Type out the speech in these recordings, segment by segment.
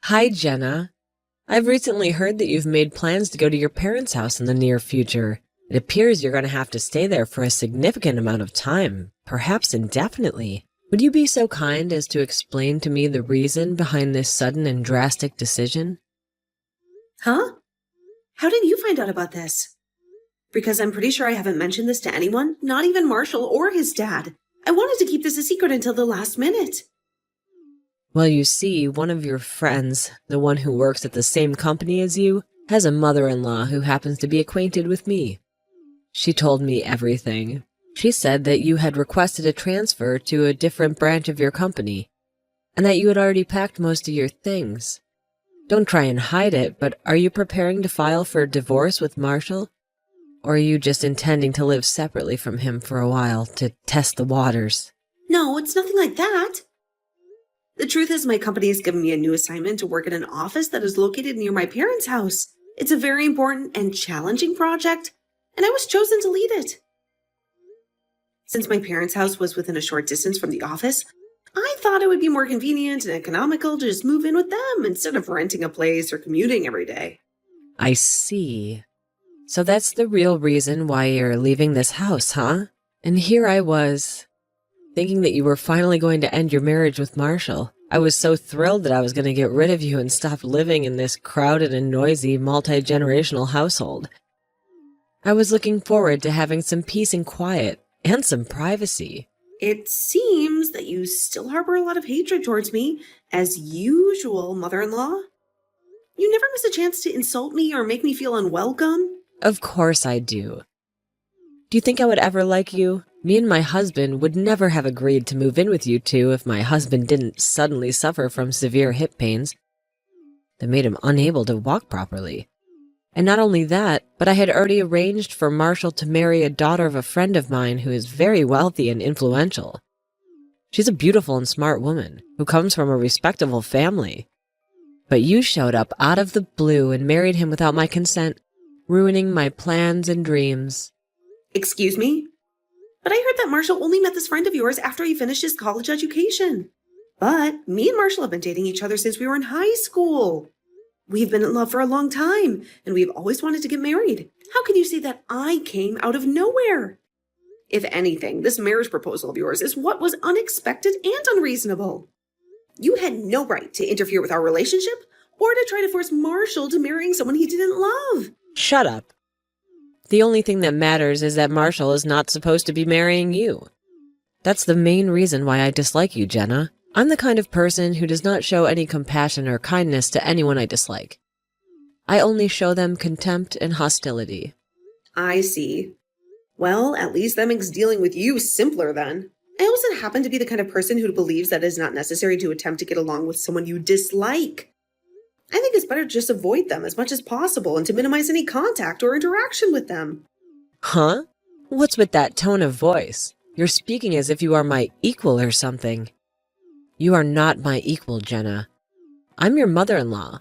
Hi, Jenna. I've recently heard that you've made plans to go to your parents' house in the near future. It appears you're going to have to stay there for a significant amount of time, perhaps indefinitely. Would you be so kind as to explain to me the reason behind this sudden and drastic decision? Huh? How did you find out about this? Because I'm pretty sure I haven't mentioned this to anyone, not even Marshall or his dad. I wanted to keep this a secret until the last minute. Well, you see, one of your friends, the one who works at the same company as you, has a mother-in-law who happens to be acquainted with me. She told me everything. She said that you had requested a transfer to a different branch of your company, and that you had already packed most of your things. Don't try and hide it, but are you preparing to file for divorce with Marshall? Or are you just intending to live separately from him for a while to test the waters? No, it's nothing like that. The truth is, my company has given me a new assignment to work in an office that is located near my parents' house. It's a very important and challenging project, and I was chosen to lead it. Since my parents' house was within a short distance from the office, I thought it would be more convenient and economical to just move in with them instead of renting a place or commuting every day. I see. So that's the real reason why you're leaving this house, huh? And here I was, thinking that you were finally going to end your marriage with Marshall. I was so thrilled that I was going to get rid of you and stop living in this crowded and noisy multi-generational household. I was looking forward to having some peace and quiet, and some privacy. It seems that you still harbor a lot of hatred towards me, as usual, mother-in-law. You never miss a chance to insult me or make me feel unwelcome. Of course I do. Do you think I would ever like you? Me and my husband would never have agreed to move in with you two if my husband didn't suddenly suffer from severe hip pains that made him unable to walk properly. And not only that, but I had already arranged for Marshall to marry a daughter of a friend of mine who is very wealthy and influential. She's a beautiful and smart woman who comes from a respectable family. But you showed up out of the blue and married him without my consent, ruining my plans and dreams. Excuse me? But I heard that Marshall only met this friend of yours after he finished his college education. But me and Marshall have been dating each other since we were in high school. We've been in love for a long time, and we've always wanted to get married. How can you say that I came out of nowhere? If anything, this marriage proposal of yours is what was unexpected and unreasonable. You had no right to interfere with our relationship or to try to force Marshall to marrying someone he didn't love. Shut up. The only thing that matters is that Marshall is not supposed to be marrying you. That's the main reason why I dislike you, Jenna. I'm the kind of person who does not show any compassion or kindness to anyone I dislike. I only show them contempt and hostility. I see. Well, at least that makes dealing with you simpler then. I also happen to be the kind of person who believes that it is not necessary to attempt to get along with someone you dislike. I think it's better to just avoid them as much as possible and to minimize any contact or interaction with them. Huh? What's with that tone of voice? You're speaking as if you are my equal or something. You are not my equal, Jenna. I'm your mother-in-law,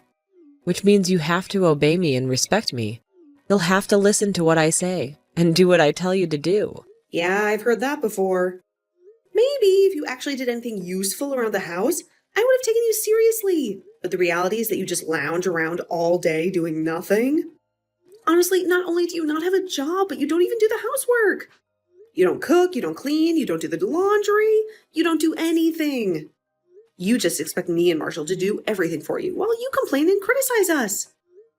which means you have to obey me and respect me. You'll have to listen to what I say and do what I tell you to do. Yeah, I've heard that before. Maybe if you actually did anything useful around the house, I would have taken you seriously. But the reality is that you just lounge around all day doing nothing. Honestly, not only do you not have a job, but you don't even do the housework. You don't cook, you don't clean, you don't do the laundry, you don't do anything. You just expect me and Marshall to do everything for you while you complain and criticize us.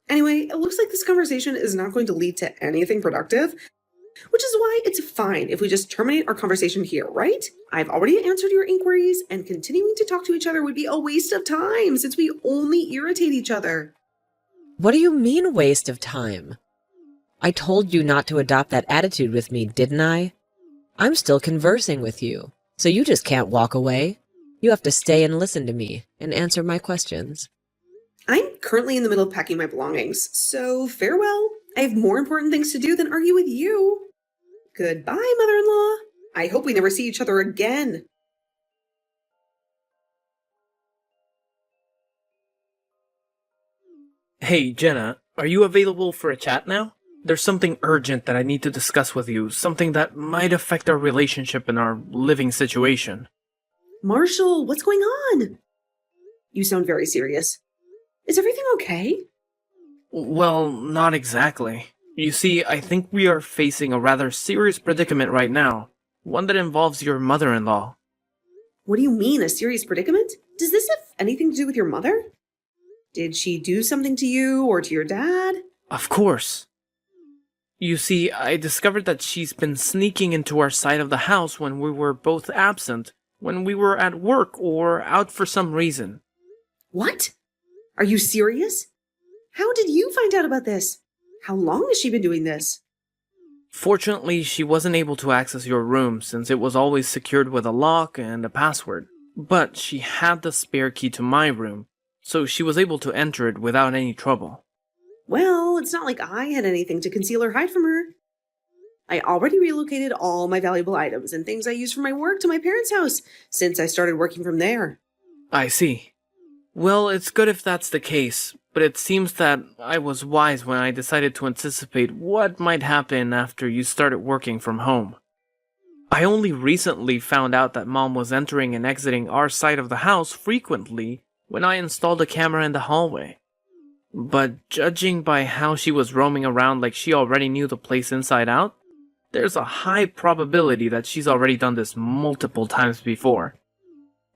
Anyway, it looks like this conversation is not going to lead to anything productive, which is why it's fine if we just terminate our conversation here, right? I've already answered your inquiries, and continuing to talk to each other would be a waste of time since we only irritate each other. What do you mean, waste of time? I told you not to adopt that attitude with me, didn't I? I'm still conversing with you, so you just can't walk away. You have to stay and listen to me and answer my questions. I'm currently in the middle of packing my belongings, so farewell. I have more important things to do than argue with you. Goodbye, mother-in-law. I hope we never see each other again. Hey, Jenna, are you available for a chat now? There's something urgent that I need to discuss with you, something that might affect our relationship and our living situation. Marshall, what's going on? You sound very serious. Is everything okay? Well, not exactly. You see, I think we are facing a rather serious predicament right now. One that involves your mother-in-law. What do you mean, a serious predicament? Does this have anything to do with your mother? Did she do something to you or to your dad? Of course. You see, I discovered that she's been sneaking into our side of the house when we were both absent, when we were at work or out for some reason. What? Are you serious? How did you find out about this? How long has she been doing this? Fortunately, she wasn't able to access your room since it was always secured with a lock and a password. But she had the spare key to my room, so she was able to enter it without any trouble. Well, it's not like I had anything to conceal or hide from her. I already relocated all my valuable items and things I use for my work to my parents' house since I started working from there. I see. Well, it's good if that's the case, but it seems that I was wise when I decided to anticipate what might happen after you started working from home. I only recently found out that Mom was entering and exiting our side of the house frequently when I installed a camera in the hallway. But judging by how she was roaming around like she already knew the place inside out, there's a high probability that she's already done this multiple times before.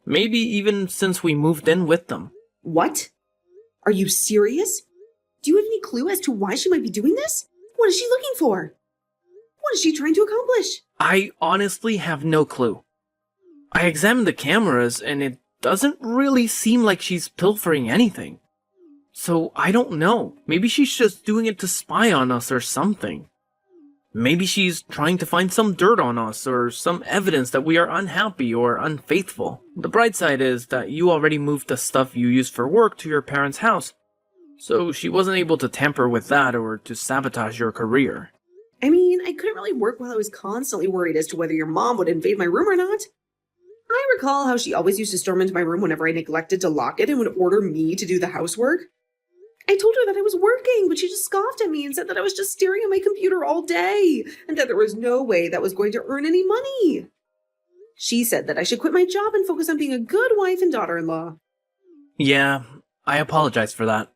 Maybe even since we moved in with them. What? Are you serious? Do you have any clue as to why she might be doing this? What is she looking for? What is she trying to accomplish? I honestly have no clue. I examined the cameras and it doesn't really seem like she's pilfering anything. So I don't know. Maybe she's just doing it to spy on us or something. Maybe she's trying to find some dirt on us or some evidence that we are unhappy or unfaithful. The bright side is that you already moved the stuff you use for work to your parents' house, so she wasn't able to tamper with that or to sabotage your career. I mean, I couldn't really work while I was constantly worried as to whether your mom would invade my room or not. I recall how she always used to storm into my room whenever I neglected to lock it and would order me to do the housework. I told her that I was working, but she just scoffed at me and said that I was just staring at my computer all day and that there was no way that was going to earn any money. She said that I should quit my job and focus on being a good wife and daughter-in-law. Yeah, I apologize for that.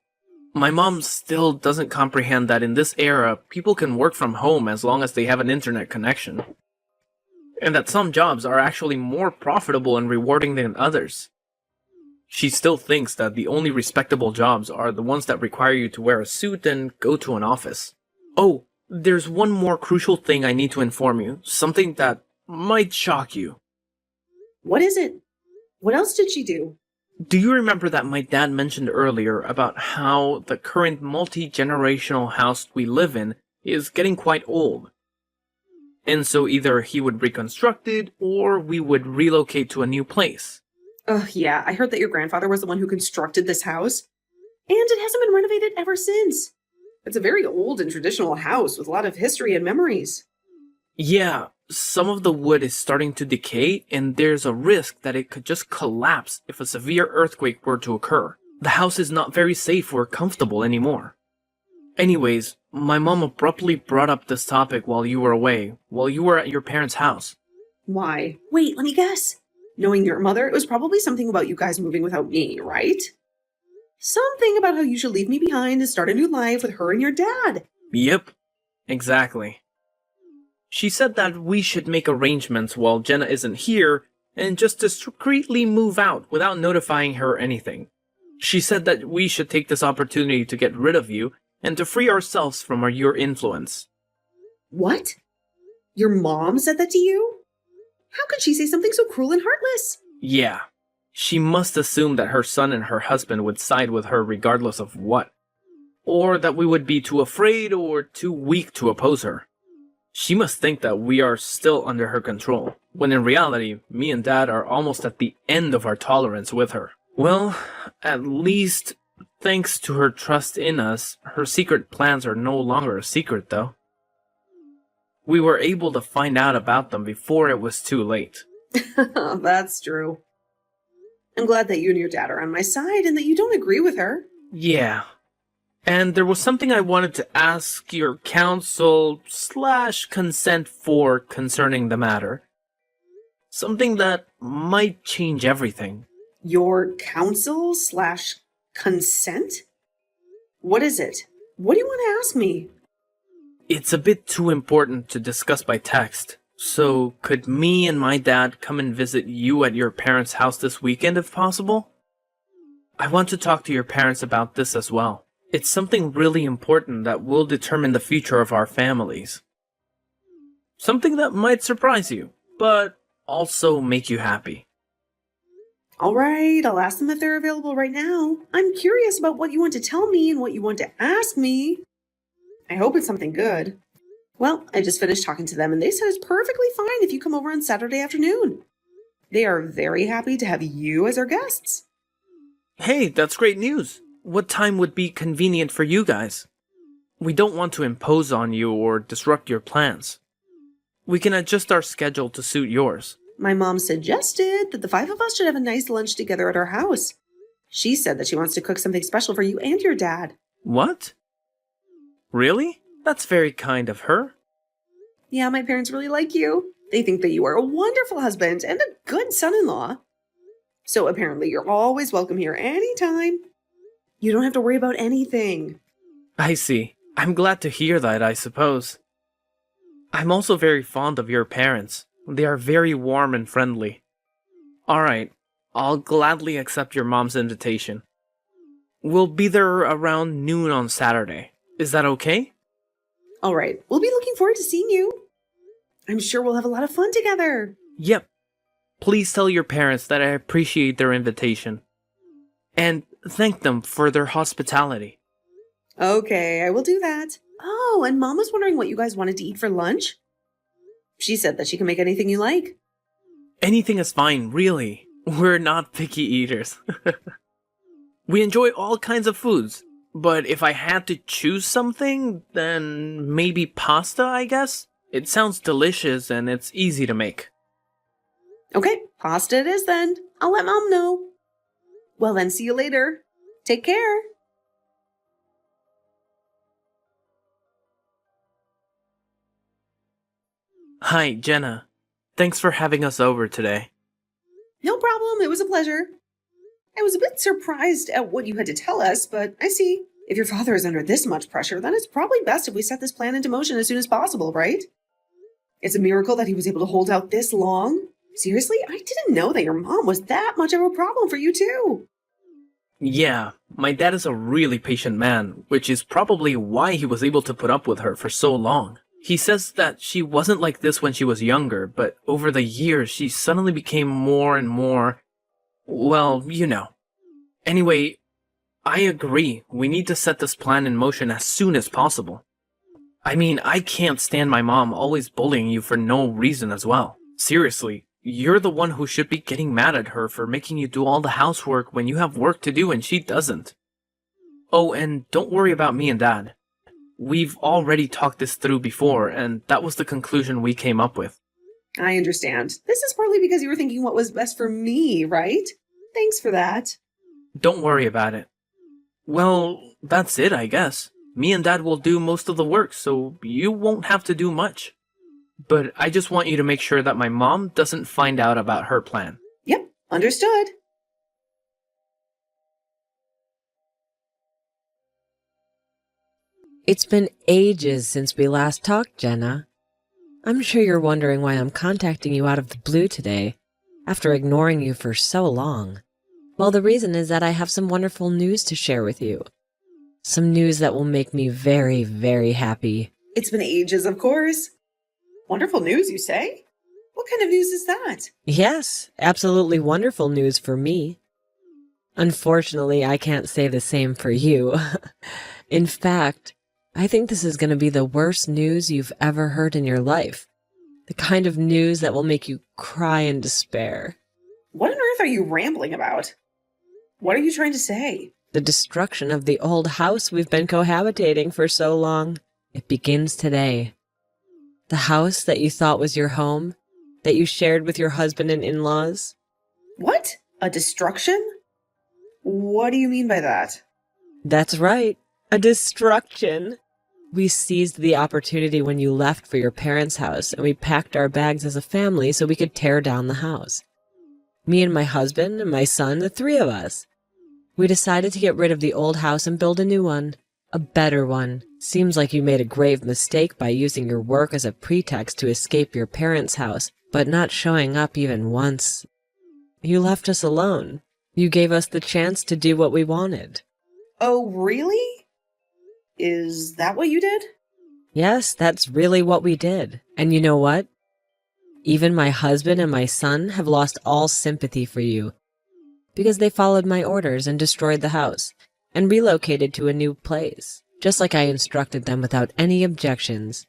My mom still doesn't comprehend that in this era, people can work from home as long as they have an internet connection. And that some jobs are actually more profitable and rewarding than others. She still thinks that the only respectable jobs are the ones that require you to wear a suit and go to an office. Oh, there's one more crucial thing I need to inform you, something that might shock you. What is it? What else did she do? Do you remember that my dad mentioned earlier about how the current multi-generational house we live in is getting quite old? And so either he would reconstruct it or we would relocate to a new place. Yeah, I heard that your grandfather was the one who constructed this house. And it hasn't been renovated ever since. It's a very old and traditional house with a lot of history and memories. Yeah, some of the wood is starting to decay, and there's a risk that it could just collapse if a severe earthquake were to occur. The house is not very safe or comfortable anymore. Anyways, my mom abruptly brought up this topic while you were away, while you were at your parents' house. Why? Wait, let me guess. Knowing your mother, it was probably something about you guys moving without me, right? Something about how you should leave me behind and start a new life with her and your dad. Yep, exactly. She said that we should make arrangements while Jenna isn't here and just discreetly move out without notifying her anything. She said that we should take this opportunity to get rid of you and to free ourselves from your influence. What? Your mom said that to you? How could she say something so cruel and heartless? Yeah. She must assume that her son and her husband would side with her regardless of what. Or that we would be too afraid or too weak to oppose her. She must think that we are still under her control, when in reality, me and Dad are almost at the end of our tolerance with her. Well, at least, thanks to her trust in us, her secret plans are no longer a secret, though. We were able to find out about them before it was too late. That's true. I'm glad that you and your dad are on my side and that you don't agree with her. Yeah. And there was something I wanted to ask your counsel/consent for concerning the matter. Something that might change everything. Your counsel/consent? Consent? What is it? What do you want to ask me? It's a bit too important to discuss by text. So, could me and my dad come and visit you at your parents' house this weekend if possible? I want to talk to your parents about this as well. It's something really important that will determine the future of our families. Something that might surprise you, but also make you happy. All right, I'll ask them if they're available right now. I'm curious about what you want to tell me and what you want to ask me. I hope it's something good. Well, I just finished talking to them and they said it's perfectly fine if you come over on Saturday afternoon. They are very happy to have you as our guests. Hey, that's great news. What time would be convenient for you guys? We don't want to impose on you or disrupt your plans. We can adjust our schedule to suit yours. My mom suggested that the 5 of us should have a nice lunch together at our house. She said that she wants to cook something special for you and your dad. What? Really? That's very kind of her. Yeah, my parents really like you. They think that you are a wonderful husband and a good son-in-law. So apparently you're always welcome here anytime. You don't have to worry about anything. I see. I'm glad to hear that, I suppose. I'm also very fond of your parents. They are very warm and friendly. Alright, I'll gladly accept your mom's invitation. We'll be there around noon on Saturday. Is that okay? All right, we'll be looking forward to seeing you. I'm sure we'll have a lot of fun together. Yep. Please tell your parents that I appreciate their invitation. And thank them for their hospitality. Okay, I will do that. Oh, and Mom was wondering what you guys wanted to eat for lunch. She said that she can make anything you like. Anything is fine, really. We're not picky eaters. We enjoy all kinds of foods. But if I had to choose something, then maybe pasta, I guess? It sounds delicious and it's easy to make. Okay, pasta it is then. I'll let Mom know. Well then, see you later. Take care. Hi, Jenna. Thanks for having us over today. No problem, it was a pleasure. I was a bit surprised at what you had to tell us, but I see. If your father is under this much pressure, then it's probably best if we set this plan into motion as soon as possible, right? It's a miracle that he was able to hold out this long. Seriously, I didn't know that your mom was that much of a problem for you too. Yeah, my dad is a really patient man, which is probably why he was able to put up with her for so long. He says that she wasn't like this when she was younger, but over the years she suddenly became more and more, well, you know. Anyway, I agree. We need to set this plan in motion as soon as possible. I mean, I can't stand my mom always bullying you for no reason as well. Seriously, you're the one who should be getting mad at her for making you do all the housework when you have work to do and she doesn't. Oh, and don't worry about me and Dad. We've already talked this through before, and that was the conclusion we came up with. I understand. This is partly because you were thinking what was best for me, right? Thanks for that. Don't worry about it. Well, that's it, I guess. Me and Dad will do most of the work, so you won't have to do much. But I just want you to make sure that my mom doesn't find out about her plan. Yep, understood. It's been ages since we last talked, Jenna. I'm sure you're wondering why I'm contacting you out of the blue today, after ignoring you for so long. Well, the reason is that I have some wonderful news to share with you. Some news that will make me very, very happy. It's been ages, of course. Wonderful news, you say? What kind of news is that? Yes, absolutely wonderful news for me. Unfortunately, I can't say the same for you. In fact, I think this is going to be the worst news you've ever heard in your life. The kind of news that will make you cry in despair. What on earth are you rambling about? What are you trying to say? The destruction of the old house we've been cohabitating for so long. It begins today. The house that you thought was your home, that you shared with your husband and in-laws. What? A destruction? What do you mean by that? That's right, a destruction. We seized the opportunity when you left for your parents' house, and we packed our bags as a family so we could tear down the house. Me and my husband and my son, the three of us. We decided to get rid of the old house and build a new one. A better one. Seems like you made a grave mistake by using your work as a pretext to escape your parents' house, but not showing up even once. You left us alone. You gave us the chance to do what we wanted. Oh, really? Is that what you did? Yes, that's really what we did. And you know what? Even my husband and my son have lost all sympathy for you because they followed my orders and destroyed the house and relocated to a new place, just like I instructed them without any objections.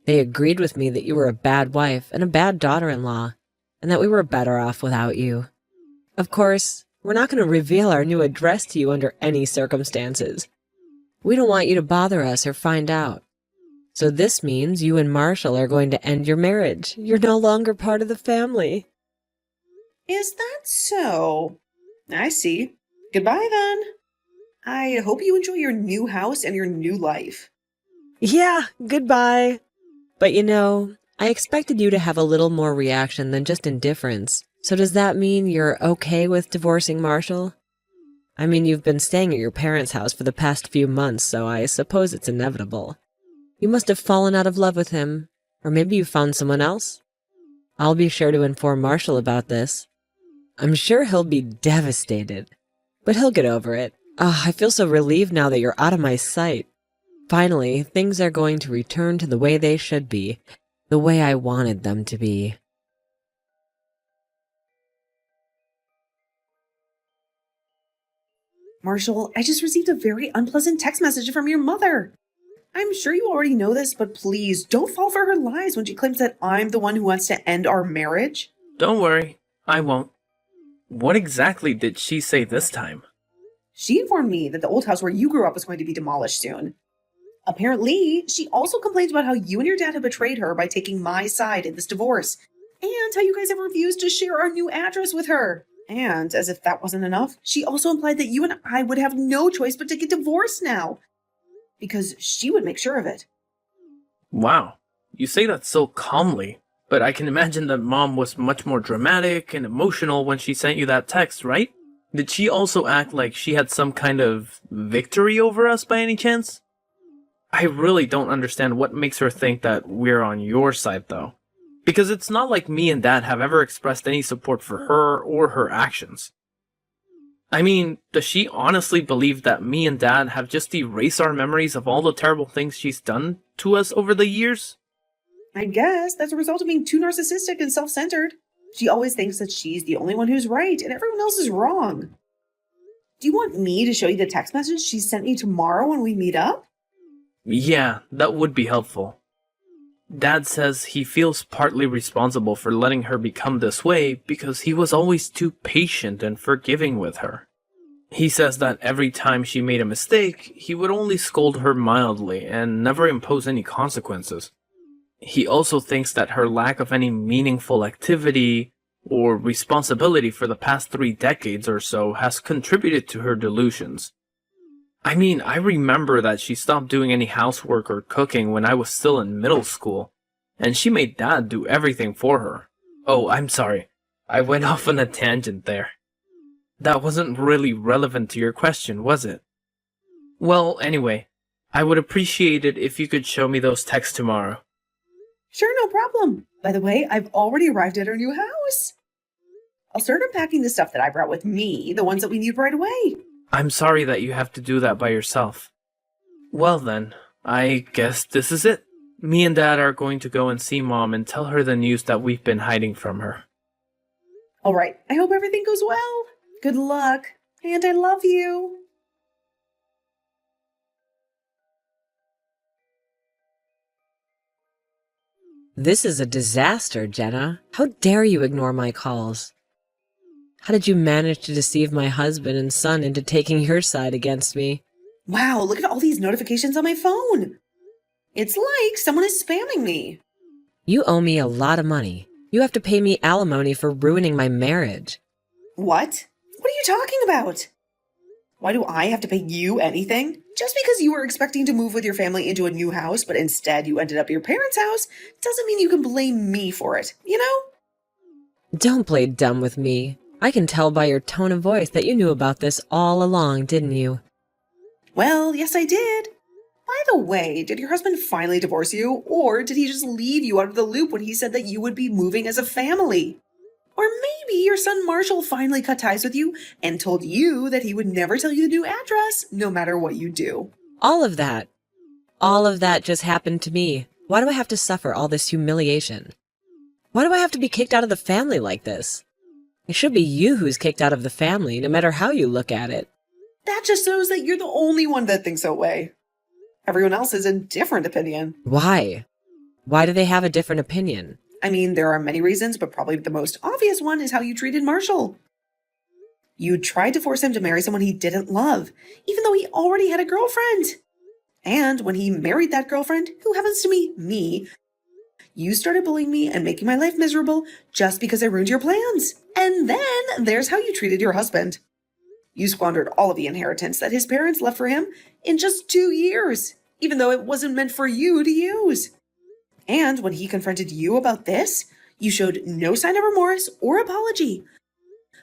They agreed with me that you were a bad wife and a bad daughter-in-law, and that we were better off without you. Of course, we're not going to reveal our new address to you under any circumstances. We don't want you to bother us or find out. So this means you and Marshall are going to end your marriage. You're no longer part of the family. Is that so? I see. Goodbye then. I hope you enjoy your new house and your new life. Yeah, goodbye. But you know, I expected you to have a little more reaction than just indifference. So does that mean you're okay with divorcing Marshall? I mean, you've been staying at your parents' house for the past few months, so I suppose it's inevitable. You must have fallen out of love with him, or maybe you found someone else. I'll be sure to inform Marshall about this. I'm sure he'll be devastated, but he'll get over it. I feel so relieved now that you're out of my sight. Finally, things are going to return to the way they should be, the way I wanted them to be. Marshall, I just received a very unpleasant text message from your mother. I'm sure you already know this, but please don't fall for her lies when she claims that I'm the one who wants to end our marriage. Don't worry, I won't. What exactly did she say this time? She informed me that the old house where you grew up was going to be demolished soon. Apparently, she also complains about how you and your dad have betrayed her by taking my side in this divorce, and how you guys have refused to share our new address with her. And, as if that wasn't enough, she also implied that you and I would have no choice but to get divorced now, because she would make sure of it. Wow, you say that so calmly, but I can imagine that Mom was much more dramatic and emotional when she sent you that text, right? Did she also act like she had some kind of victory over us by any chance? I really don't understand what makes her think that we're on your side, though. Because it's not like me and Dad have ever expressed any support for her or her actions. I mean, does she honestly believe that me and Dad have just erased our memories of all the terrible things she's done to us over the years? I guess that's a result of being too narcissistic and self-centered. She always thinks that she's the only one who's right and everyone else is wrong. Do you want me to show you the text message she sent me tomorrow when we meet up? Yeah, that would be helpful. Dad says he feels partly responsible for letting her become this way because he was always too patient and forgiving with her. He says that every time she made a mistake, he would only scold her mildly and never impose any consequences. He also thinks that her lack of any meaningful activity or responsibility for the past 3 decades or so has contributed to her delusions. I mean, I remember that she stopped doing any housework or cooking when I was still in middle school, and she made Dad do everything for her. Oh, I'm sorry. I went off on a tangent there. That wasn't really relevant to your question, was it? Well, anyway, I would appreciate it if you could show me those texts tomorrow. Sure, no problem. By the way, I've already arrived at our new house. I'll start unpacking the stuff that I brought with me, the ones that we need right away. I'm sorry that you have to do that by yourself. Well then, I guess this is it. Me and Dad are going to go and see Mom and tell her the news that we've been hiding from her. All right, I hope everything goes well. Good luck, and I love you. This is a disaster, Jenna. How dare you ignore my calls? How did you manage to deceive my husband and son into taking your side against me? Wow, look at all these notifications on my phone. It's like someone is spamming me. You owe me a lot of money. You have to pay me alimony for ruining my marriage. What? What are you talking about? Why do I have to pay you anything? Just because you were expecting to move with your family into a new house, but instead you ended up at your parents' house, doesn't mean you can blame me for it, you know? Don't play dumb with me. I can tell by your tone of voice that you knew about this all along, didn't you? Well, yes, I did. By the way, did your husband finally divorce you, or did he just leave you out of the loop when he said that you would be moving as a family? Or maybe your son Marshall finally cut ties with you and told you that he would never tell you the new address, no matter what you do. All of that. All of that just happened to me. Why do I have to suffer all this humiliation? Why do I have to be kicked out of the family like this? It should be you who's kicked out of the family, no matter how you look at it. That just shows that you're the only one that thinks that way. Everyone else has a different opinion. Why? Why do they have a different opinion? I mean, there are many reasons, but probably the most obvious one is how you treated Marshall. You tried to force him to marry someone he didn't love, even though he already had a girlfriend. And when he married that girlfriend, who happens to be me, you started bullying me and making my life miserable just because I ruined your plans. And then there's how you treated your husband. You squandered all of the inheritance that his parents left for him in just 2 years, even though it wasn't meant for you to use. And when he confronted you about this, you showed no sign of remorse or apology.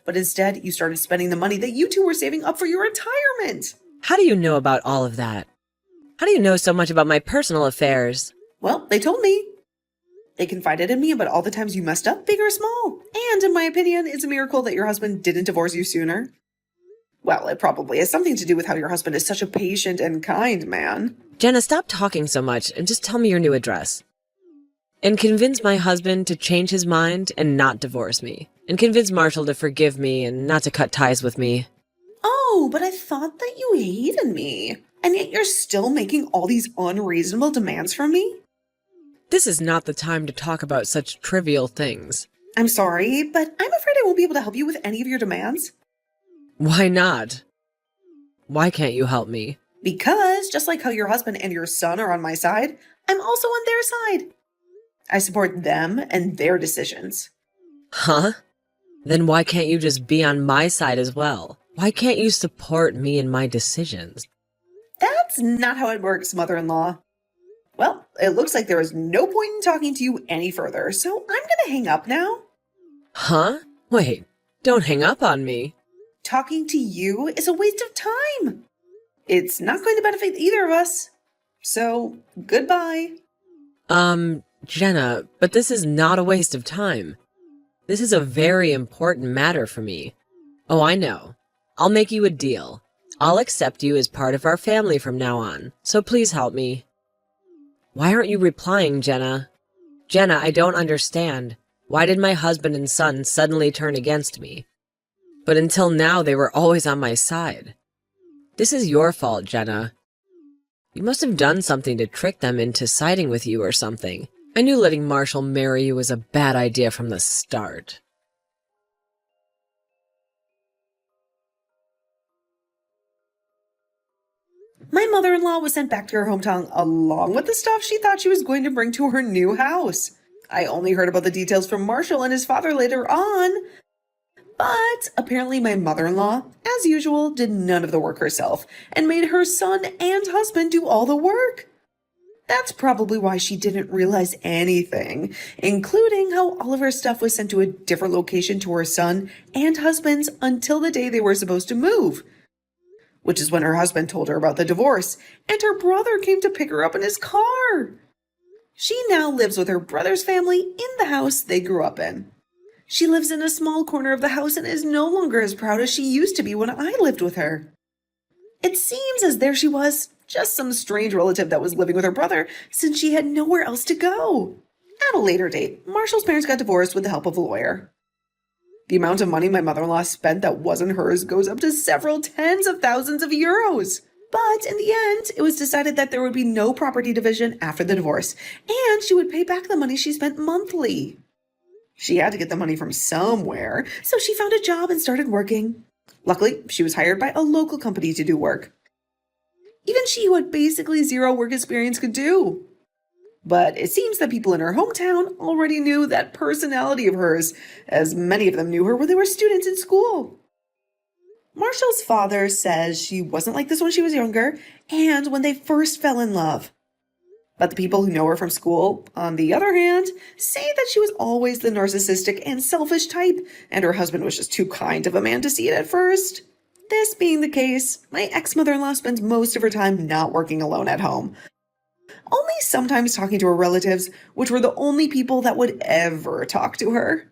But instead, you started spending the money that you two were saving up for your retirement. How do you know about all of that? How do you know so much about my personal affairs? Well, they told me. They confided in me about all the times you messed up, big or small. And in my opinion, it's a miracle that your husband didn't divorce you sooner. Well, it probably has something to do with how your husband is such a patient and kind man. Jenna, stop talking so much and just tell me your new address. And convince my husband to change his mind and not divorce me. And convince Marshall to forgive me and not to cut ties with me. Oh, but I thought that you hated me. And yet you're still making all these unreasonable demands from me? This is not the time to talk about such trivial things. I'm sorry, but I'm afraid I won't be able to help you with any of your demands. Why not? Why can't you help me? Because, just like how your husband and your son are on my side, I'm also on their side. I support them and their decisions. Huh? Then why can't you just be on my side as well? Why can't you support me in my decisions? That's not how it works, mother-in-law. Well, it looks like there is no point in talking to you any further, so I'm gonna hang up now. Huh? Wait, don't hang up on me. Talking to you is a waste of time. It's not going to benefit either of us. So, goodbye. Jenna, but this is not a waste of time. This is a very important matter for me. Oh, I know. I'll make you a deal. I'll accept you as part of our family from now on, so please help me. Why aren't you replying, Jenna? Jenna, I don't understand. Why did my husband and son suddenly turn against me? But until now, they were always on my side. This is your fault, Jenna. You must have done something to trick them into siding with you or something. I knew letting Marshall marry you was a bad idea from the start. My mother-in-law was sent back to her hometown along with the stuff she thought she was going to bring to her new house. I only heard about the details from Marshall and his father later on. But apparently my mother-in-law, as usual, did none of the work herself and made her son and husband do all the work. That's probably why she didn't realize anything, including how all of her stuff was sent to a different location to her son and husband's until the day they were supposed to move. Which is when her husband told her about the divorce, and her brother came to pick her up in his car. She now lives with her brother's family in the house they grew up in. She lives in a small corner of the house and is no longer as proud as she used to be when I lived with her. It seems as there she was, just some strange relative that was living with her brother since she had nowhere else to go. At a later date, Marshall's parents got divorced with the help of a lawyer. The amount of money my mother-in-law spent that wasn't hers goes up to several tens of thousands of euros. But in the end, it was decided that there would be no property division after the divorce, and she would pay back the money she spent monthly. She had to get the money from somewhere, so she found a job and started working. Luckily, she was hired by a local company to do work. Even she, who had basically zero work experience, could do. But it seems that people in her hometown already knew that personality of hers, as many of them knew her when they were students in school. Marshall's father says she wasn't like this when she was younger and when they first fell in love. But the people who know her from school, on the other hand, say that she was always the narcissistic and selfish type, and her husband was just too kind of a man to see it at first. This being the case, my ex-mother-in-law spends most of her time not working alone at home, only sometimes talking to her relatives, which were the only people that would ever talk to her.